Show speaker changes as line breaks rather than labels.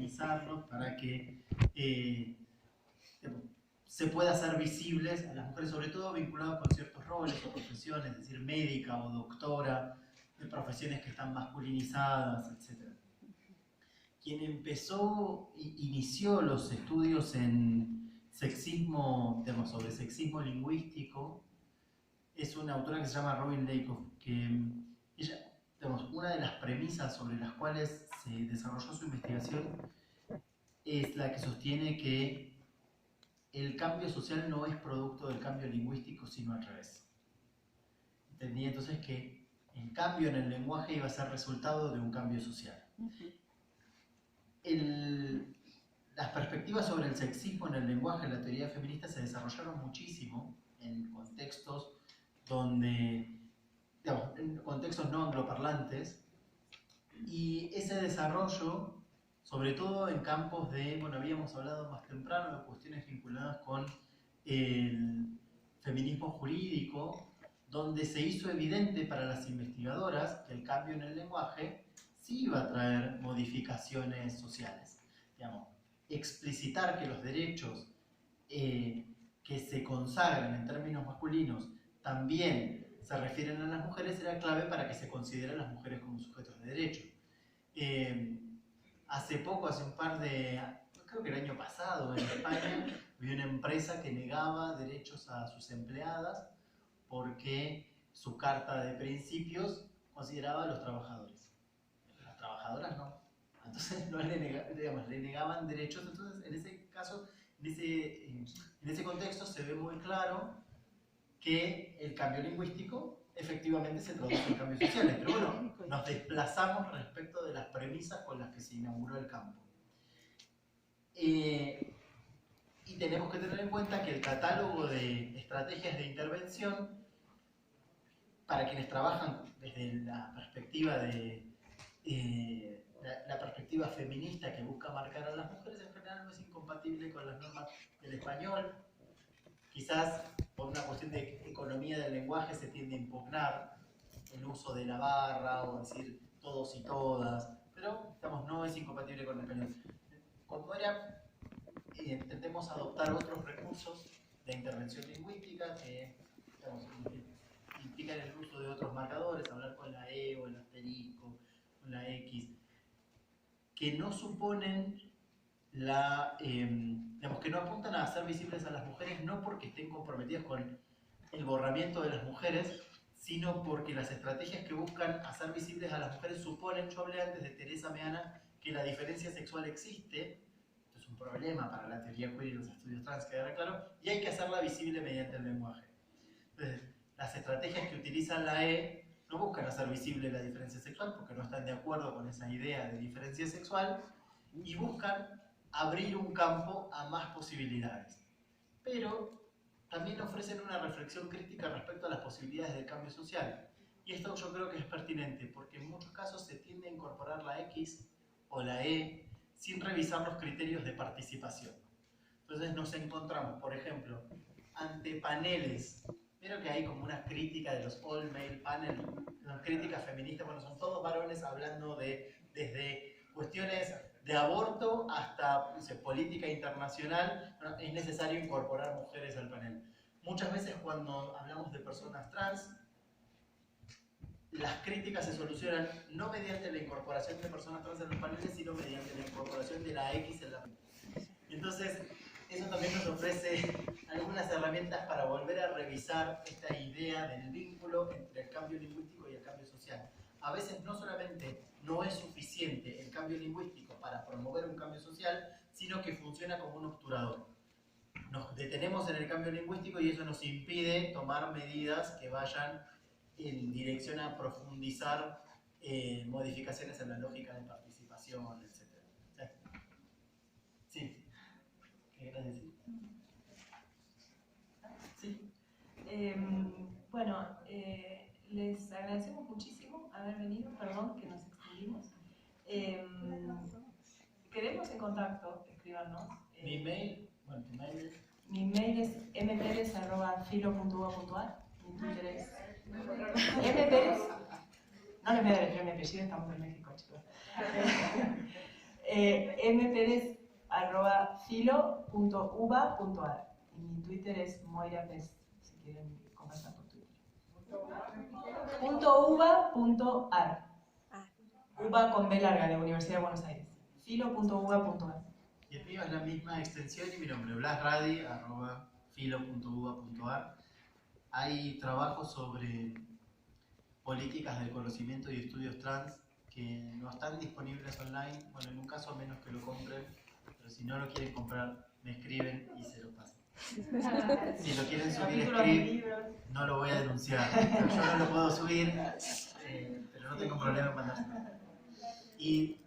organizarlos para que se pueda hacer visibles a las mujeres, sobre todo vinculadas con ciertos roles o profesiones, es decir, médica o doctora, de profesiones que están masculinizadas, etc. Quien inició los estudios en sexismo, digamos, sobre sexismo lingüístico, es una autora que se llama Robin Lakoff, que ella, digamos, una de las premisas sobre las cuales se desarrolló su investigación es la que sostiene que el cambio social no es producto del cambio lingüístico, sino al revés. Entendí entonces que el cambio en el lenguaje iba a ser resultado de un cambio social. Las perspectivas sobre el sexismo en el lenguaje en la teoría feminista se desarrollaron muchísimo en contextos donde, digamos, en contextos no angloparlantes, y ese desarrollo, sobre todo en campos de, bueno, habíamos hablado más temprano de cuestiones vinculadas con el feminismo jurídico, donde se hizo evidente para las investigadoras que el cambio en el lenguaje sí iba a traer modificaciones sociales. Digamos, explicitar que los derechos que se consagran en términos masculinos también se refieren a las mujeres era clave para que se consideren las mujeres como sujetos de derecho. Hace poco, hace un par de, creo que el año pasado en España, había una empresa que negaba derechos a sus empleadas porque su carta de principios consideraba a los trabajadores. Las trabajadoras no. Entonces no le negaban derechos. Entonces, en ese caso, en ese contexto se ve muy claro que el cambio lingüístico efectivamente se traduce en cambios sociales. Pero bueno, nos desplazamos respecto de las premisas con las que se inauguró el campo. Y tenemos que tener en cuenta que el catálogo de estrategias de intervención, para quienes trabajan desde la perspectiva la perspectiva feminista que busca marcar a las mujeres, en general no es incompatible con las normas del español. Quizás por una cuestión de economía del lenguaje se tiende a impugnar el uso de la barra o decir todos y todas, pero digamos, no es incompatible con el español. Como era, intentemos adoptar otros recursos de intervención lingüística que, digamos, implican el uso de otros marcadores, hablar con la E o el asterisco, con la X, que no suponen digamos, que no apuntan a hacer visibles a las mujeres, no porque estén comprometidas con el borramiento de las mujeres, sino porque las estrategias que buscan hacer visibles a las mujeres suponen, yo hablé antes de Teresa Meana, que la diferencia sexual existe. Esto es un problema para la teoría queer y los estudios trans, quedará claro, y hay que hacerla visible mediante el lenguaje. Entonces, las estrategias que utilizan la E no buscan hacer visible la diferencia sexual porque no están de acuerdo con esa idea de diferencia sexual, y buscan abrir un campo a más posibilidades. Pero también ofrecen una reflexión crítica respecto a las posibilidades del cambio social. Y esto yo creo que es pertinente, porque en muchos casos se tiende a incorporar la X o la E sin revisar los criterios de participación. Entonces nos encontramos, por ejemplo, ante paneles. Vieron que hay como una crítica de los all male panel, una crítica feminista, bueno, son todos varones hablando desde cuestiones de aborto hasta, no sé, política internacional. Bueno, es necesario incorporar mujeres al panel. Muchas veces cuando hablamos de personas trans, las críticas se solucionan no mediante la incorporación de personas trans en los paneles, sino mediante la incorporación de la X en la panel. Entonces, eso también nos ofrece algunas herramientas para volver a revisar esta idea del vínculo entre el cambio lingüístico y el cambio social. A veces no solamente no es suficiente el cambio lingüístico para promover un cambio social, sino que funciona como un obturador. Nos detenemos en el cambio lingüístico y eso nos impide tomar medidas que vayan en dirección a profundizar modificaciones en la lógica de participación, etc. Sí. ¿Qué querés decir? Sí.
Bueno, les agradecemos muchísimo haber venido, perdón que nos extendimos. Quedemos en contacto, escríbanos.
Mi mail, bueno, tu mail es...
Mi mail es mperez@filo.ua.ar. Mi Twitter es mperez. No les voy a deletrear mi apellido, estamos en México, chicos. mperez@filo.uba.ar. Y mi Twitter es moirapes, si quieren conversar por Twitter. .uba.ar. UBA con B larga, de Universidad de Buenos Aires. filo.uba.ar.
Y el mío es la misma extensión y mi nombre, blasradi@filo.uba.ar. Hay trabajos sobre políticas del conocimiento y estudios trans que no están disponibles online. Bueno, en un caso a menos que lo compren, pero si no lo quieren comprar, me escriben y se lo pasan. Si lo quieren subir, no lo voy a denunciar. Yo no lo puedo subir, pero no tengo problema en mandárselo. Y